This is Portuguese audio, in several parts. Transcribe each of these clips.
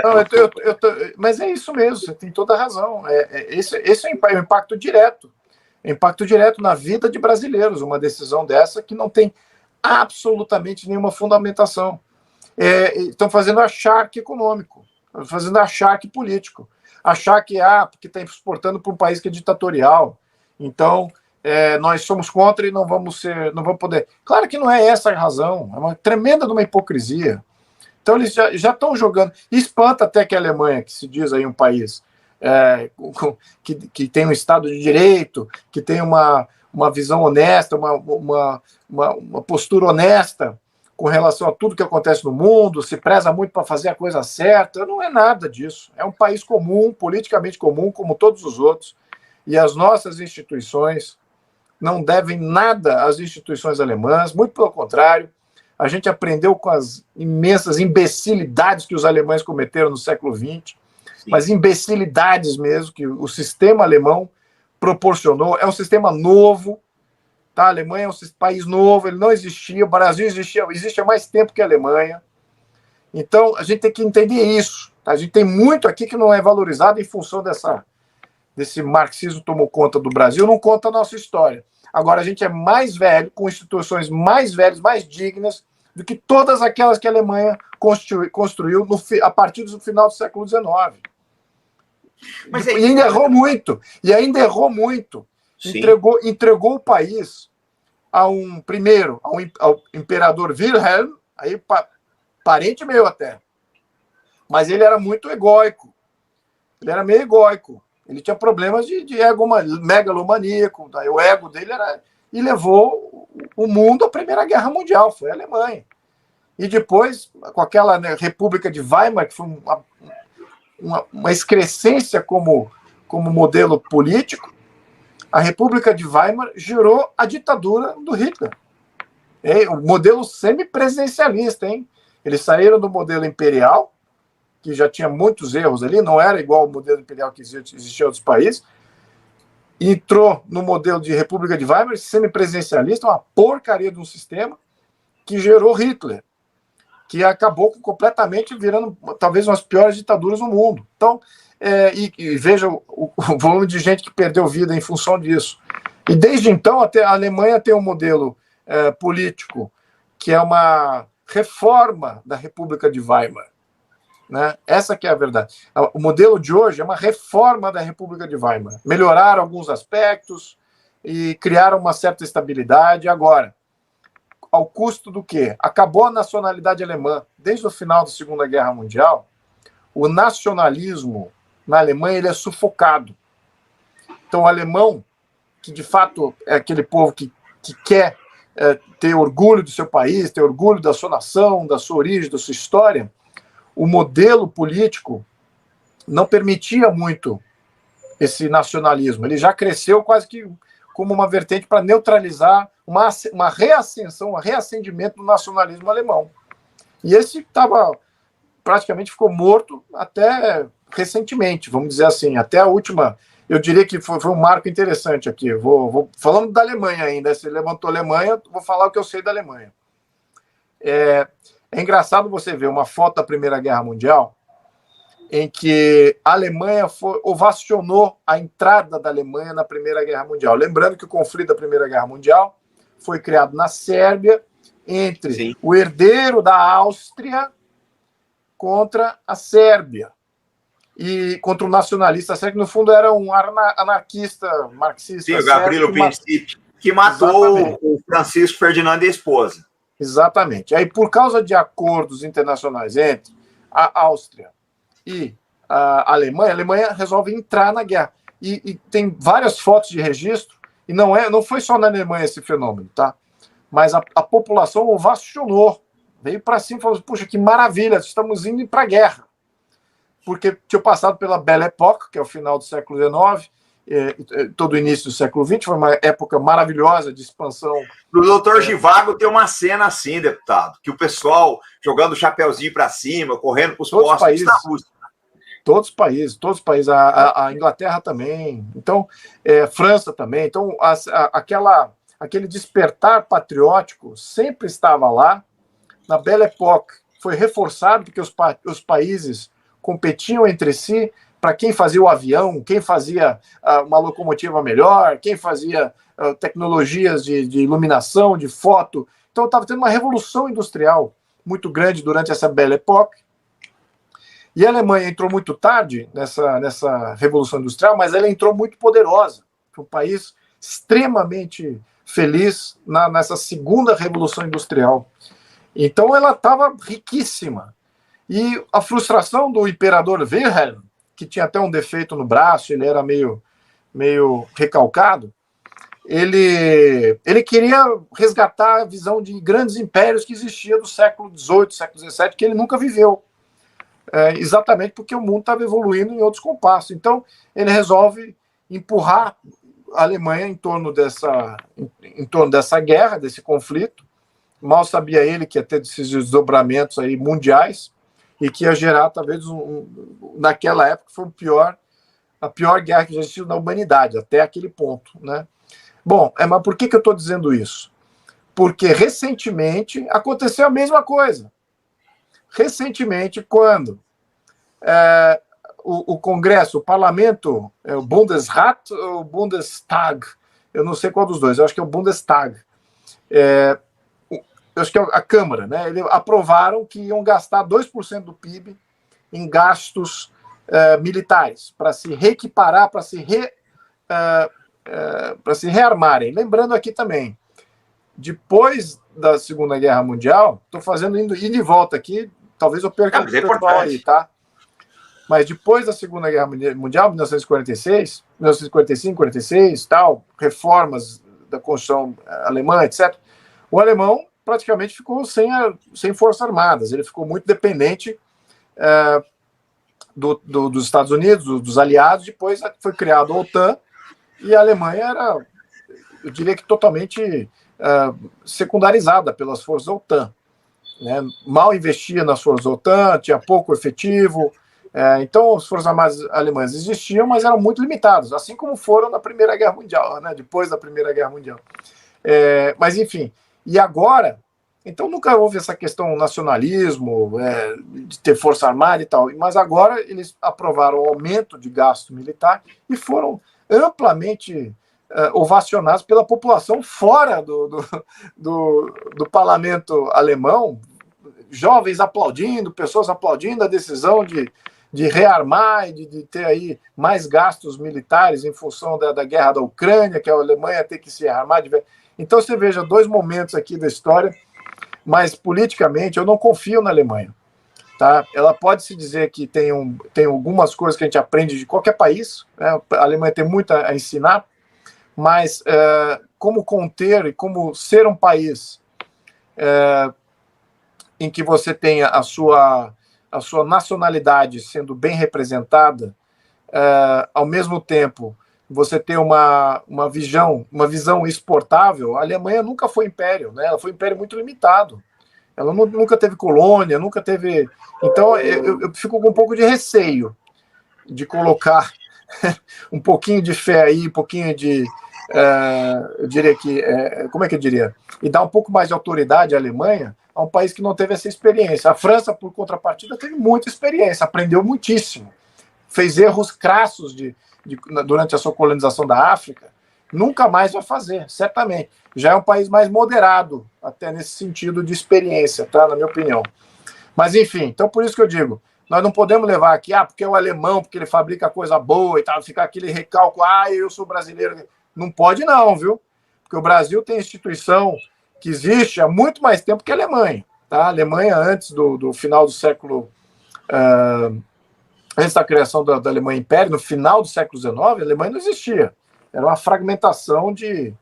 Não, mas é isso mesmo, você tem toda a razão. Esse é o impacto direto. Impacto direto na vida de brasileiros, uma decisão dessa que não tem absolutamente nenhuma fundamentação. Estão fazendo acharque econômico, fazendo acharque político. Achar que, porque está exportando para um país que é ditatorial. Então, nós somos contra e não vamos poder. Claro que não é essa a razão, é uma tremenda de uma hipocrisia. Então, eles já estão jogando. Espanta até que a Alemanha, que se diz aí um país que tem um Estado de Direito, que tem uma visão honesta, uma postura honesta com relação a tudo que acontece no mundo, se preza muito para fazer a coisa certa. Não é nada disso. É um país comum, politicamente comum, como todos os outros. E as nossas instituições não devem nada às instituições alemãs, muito pelo contrário. A gente aprendeu com as imensas imbecilidades que os alemães cometeram no século XX, mas imbecilidades mesmo, que o sistema alemão proporcionou. É um sistema novo, tá? A Alemanha é um país novo, ele não existia, o Brasil existe há mais tempo que a Alemanha. Então, a gente tem que entender isso. Tá? A gente tem muito aqui que não é valorizado em função desse marxismo que tomou conta do Brasil, não conta a nossa história. Agora, a gente é mais velho, com instituições mais velhas, mais dignas, do que todas aquelas que a Alemanha construiu a partir do final do século XIX. E ainda errou muito. Entregou o país ao imperador Wilhelm, aí, parente meu até. Mas ele era muito egóico. Ele era meio egóico. Ele tinha problemas de megalomaníaco, tá? O ego dele era... E levou o mundo à Primeira Guerra Mundial, foi a Alemanha. E depois, com aquela República de Weimar, que foi uma excrescência como modelo político, a República de Weimar gerou a ditadura do Hitler. O modelo semipresidencialista, hein? Eles saíram do modelo imperial, que já tinha muitos erros ali, não era igual ao modelo imperial que existia em outros países, entrou no modelo de República de Weimar, semipresidencialista, uma porcaria de um sistema que gerou Hitler, que acabou completamente virando talvez uma das piores ditaduras do mundo. Então, e veja o volume de gente que perdeu vida em função disso. E desde então, até a Alemanha tem um modelo político que é uma reforma da República de Weimar. Né? Essa que é a verdade. O modelo de hoje é uma reforma da República de Weimar. Melhoraram alguns aspectos e criaram uma certa estabilidade. Agora, ao custo do quê? Acabou a nacionalidade alemã. Desde o final da Segunda Guerra Mundial, o nacionalismo na Alemanha ele é sufocado. Então, o alemão, que de fato é aquele povo que quer ter orgulho do seu país, ter orgulho da sua nação, da sua origem, da sua história, o modelo político não permitia muito esse nacionalismo. Ele já cresceu quase que como uma vertente para neutralizar uma reascensão, um reacendimento do nacionalismo alemão. E esse praticamente ficou morto até recentemente, vamos dizer assim, até a última. Eu diria que foi um marco interessante aqui. Vou falando da Alemanha ainda, se levantou a Alemanha, vou falar o que eu sei da Alemanha. É engraçado você ver uma foto da Primeira Guerra Mundial em que a Alemanha ovacionou a entrada da Alemanha na Primeira Guerra Mundial. Lembrando que o conflito da Primeira Guerra Mundial foi criado na Sérvia entre o herdeiro da Áustria contra a Sérvia e contra o nacionalista sérvio, que no fundo era um anarquista marxista. Sim, o Gavrilo Princip, que matou o Francisco Ferdinando e a esposa. Exatamente. Aí, por causa de acordos internacionais entre a Áustria e a Alemanha resolve entrar na guerra. E tem várias fotos de registro, e não foi só na Alemanha esse fenômeno, tá? Mas a população ovacionou, veio para cima e falou: puxa, que maravilha, estamos indo para a guerra. Porque tinha passado pela Belle Époque, que é o final do século XIX, todo o início do século XX, foi uma época maravilhosa de expansão. O doutor Givago tem uma cena assim, deputado, que o pessoal jogando o chapeuzinho para cima, correndo para os postos da Rússia. Todos os países, a Inglaterra também, então, França também. Então, aquele despertar patriótico sempre estava lá. Na Belle Époque foi reforçado, porque os países competiam entre si para quem fazia o avião, quem fazia uma locomotiva melhor, quem fazia tecnologias de iluminação, de foto. Então estava tendo uma revolução industrial muito grande durante essa Belle Époque. E a Alemanha entrou muito tarde nessa revolução industrial, mas ela entrou muito poderosa. Foi um país extremamente feliz nessa segunda revolução industrial. Então ela estava riquíssima. E a frustração do imperador Wilhelm, que tinha até um defeito no braço, ele era meio recalcado, ele queria resgatar a visão de grandes impérios que existia do século XVIII, século XVII, que ele nunca viveu. Exatamente porque o mundo estava evoluindo em outros compassos. Então, ele resolve empurrar a Alemanha em torno dessa guerra, desse conflito. Mal sabia ele que ia ter esses desdobramentos aí mundiais e que ia gerar, talvez, naquela época, foi a pior guerra que já existiu na humanidade, até aquele ponto, né? Bom, mas por que eu estou dizendo isso? Porque, recentemente, aconteceu a mesma coisa. Recentemente, quando o Congresso, o Parlamento, o Bundesrat ou o Bundestag, eu não sei qual dos dois, eu acho que é o Bundestag, eu acho que é a Câmara, né? Eles aprovaram que iam gastar 2% do PIB em gastos militares, para se reequiparar, para se rearmarem. Lembrando aqui também, depois da Segunda Guerra Mundial, estou fazendo indo e volta aqui, talvez eu perca o pessoal aí, tá? Mas depois da Segunda Guerra Mundial, 1945, 46, tal, reformas da Constituição alemã, etc., o alemão praticamente ficou sem forças armadas. Ele ficou muito dependente dos Estados Unidos, dos aliados. Depois foi criada a OTAN e a Alemanha era, eu diria que totalmente secundarizada pelas forças da OTAN. Né? Mal investia nas forças da OTAN, tinha pouco efetivo. Então, as forças armadas alemãs existiam, mas eram muito limitadas, assim como foram na Primeira Guerra Mundial, né? Depois da Primeira Guerra Mundial. Mas, enfim, e agora, então nunca houve essa questão nacionalismo, de ter força armada e tal, mas agora eles aprovaram o aumento de gasto militar e foram amplamente ovacionados pela população fora do parlamento alemão, jovens aplaudindo, pessoas aplaudindo a decisão de rearmar e de ter aí mais gastos militares em função da guerra da Ucrânia, que a Alemanha tem que se rearmar. Então você veja dois momentos aqui da história, mas politicamente eu não confio na Alemanha. Tá? Ela pode se dizer que tem algumas coisas que a gente aprende de qualquer país, né? A Alemanha tem muito a ensinar, mas como conter e como ser um país em que você tenha a sua nacionalidade sendo bem representada, ao mesmo tempo você ter uma visão exportável. A Alemanha nunca foi império, né? Ela foi um império muito limitado. Ela nunca teve colônia, nunca teve... Então, eu fico com um pouco de receio de colocar um pouquinho de fé aí, um pouquinho de... eu diria que... como é que eu diria? E dar um pouco mais de autoridade à Alemanha, a um país que não teve essa experiência. A França, por contrapartida, teve muita experiência, aprendeu muitíssimo. Fez erros crassos durante a sua colonização da África. Nunca mais vai fazer, certamente. Já é um país mais moderado, até nesse sentido de experiência, tá? Na minha opinião. Mas, enfim, então por isso que eu digo, nós não podemos levar aqui, porque é o alemão, porque ele fabrica coisa boa e tal, ficar aquele recalco, eu sou brasileiro. Não pode não, viu? Porque o Brasil tem instituição que existe há muito mais tempo que a Alemanha. Tá? A Alemanha, antes do final do século... antes da criação da Alemanha Império, no final do século XIX, a Alemanha não existia. Era uma fragmentação de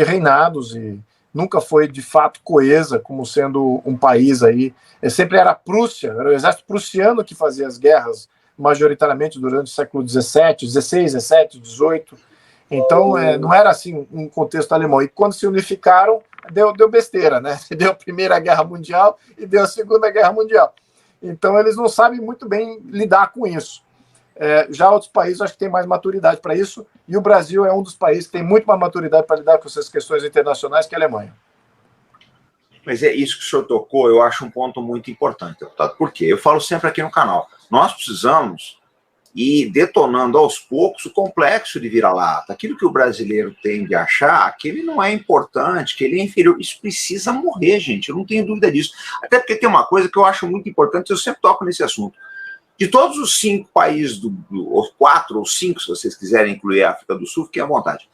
reinados e nunca foi, de fato, coesa como sendo um país aí. Sempre era a Prússia, era o exército prussiano que fazia as guerras, majoritariamente durante o século XVII, XVI, XVII, XVIII. Então, não era assim um contexto alemão. E quando se unificaram, deu besteira, né? Deu a Primeira Guerra Mundial e deu a Segunda Guerra Mundial. Então, eles não sabem muito bem lidar com isso. Já outros países, acho que têm mais maturidade para isso, e o Brasil é um dos países que tem muito mais maturidade para lidar com essas questões internacionais que a Alemanha. Mas é isso que o senhor tocou, eu acho um ponto muito importante, deputado. Por quê? Eu falo sempre aqui no canal, Nós precisamos ir detonando aos poucos o complexo de vira-lata. Aquilo que o brasileiro tem de achar que ele não é importante, que ele é inferior, isso precisa morrer, gente, eu não tenho dúvida disso. Até porque tem uma coisa que eu acho muito importante, eu sempre toco nesse assunto. De todos os 5 países, ou 4 ou 5, se vocês quiserem incluir a África do Sul, fiquem à vontade.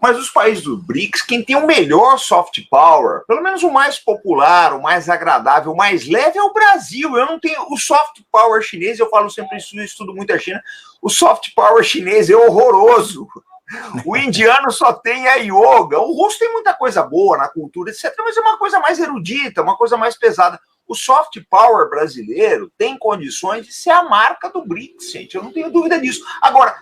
Mas os países do BRICS, quem tem o melhor soft power, pelo menos o mais popular, o mais agradável, o mais leve, é o Brasil. Eu não tenho o soft power chinês, eu falo sempre isso, eu estudo muito a China. O soft power chinês é horroroso. O indiano só tem a yoga. O russo tem muita coisa boa na cultura, etc., mas é uma coisa mais erudita, uma coisa mais pesada. O soft power brasileiro tem condições de ser a marca do BRICS, gente. Eu não tenho dúvida disso. Agora,